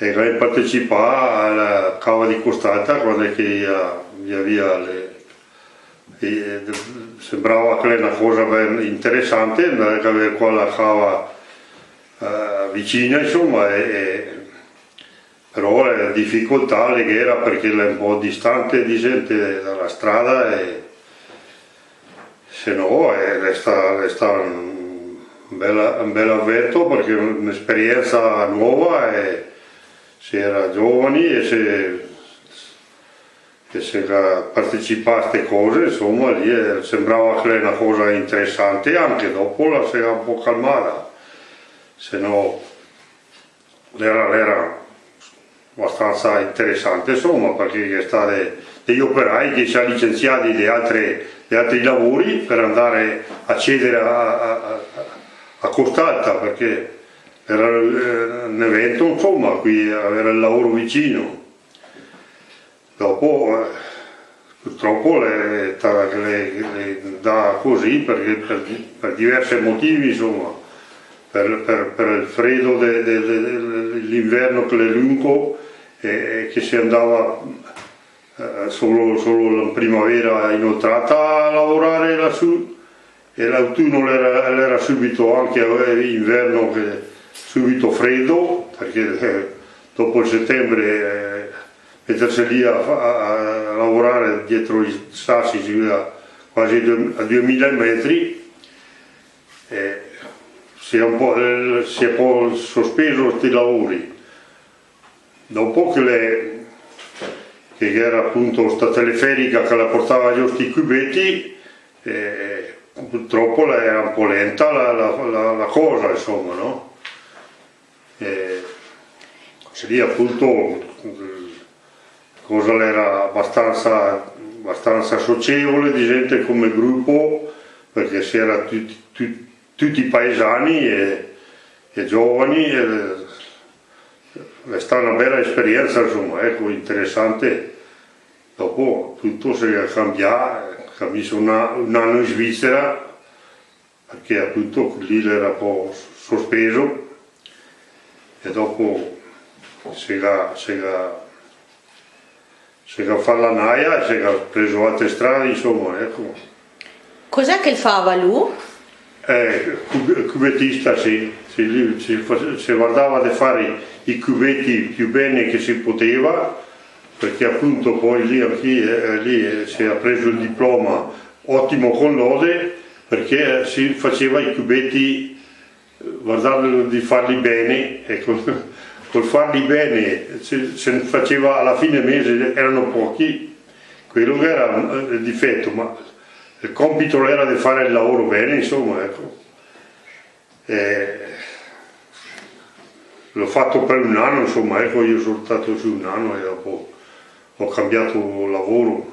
e lei partecipa alla cava di Costalta quando è che gli aveva sembrava che era una cosa ben interessante avere qua la cava vicina, insomma, però la difficoltà era perché è un po' distante gente dalla strada e se no resta un bel avvento perché è un'esperienza nuova e si era giovani e se partecipa a queste cose, insomma, lì sembrava che era una cosa interessante, anche dopo la si era un po' calmata, se no era abbastanza interessante, insomma, perché sta degli operai che si sono licenziati di altri lavori per andare a accedere a Costalta, perché era un evento, insomma, qui avere il lavoro vicino. Dopo purtroppo le dà così perché per diversi motivi, insomma, per il freddo dell'inverno che è lungo e che si andava solo in primavera inoltrata a lavorare lassù e l'autunno era subito anche inverno subito freddo perché dopo il settembre mettersi lì a lavorare dietro i sassi quasi a 2000 metri si è un po' sospeso questi lavori. Dopo che era appunto sta teleferica che la portava giù questi cubetti, purtroppo era un po' lenta la cosa, insomma, no? Lì appunto cosa era abbastanza socievole di gente come gruppo, perché si era tutti paesani e giovani, è stata una bella esperienza, insomma, ecco, interessante. Dopo tutto si è cambiato, ho messo un anno in Svizzera, perché appunto lì era un po' sospeso, e dopo si è fatto la naia e si è preso altre strade, insomma, ecco. Cos'è che fa lui? Cubettista, sì, si guardava di fare i cubetti più bene che si poteva, perché appunto poi lì si è preso il diploma ottimo con lode, perché si faceva i cubetti, guardando di farli bene, e col farli bene se ne faceva alla fine mese, erano pochi, quello che era il difetto, ma il compito era di fare il lavoro bene, insomma, ecco. L'ho fatto per un anno, insomma, ecco, io sono stato su un anno e dopo ho cambiato lavoro.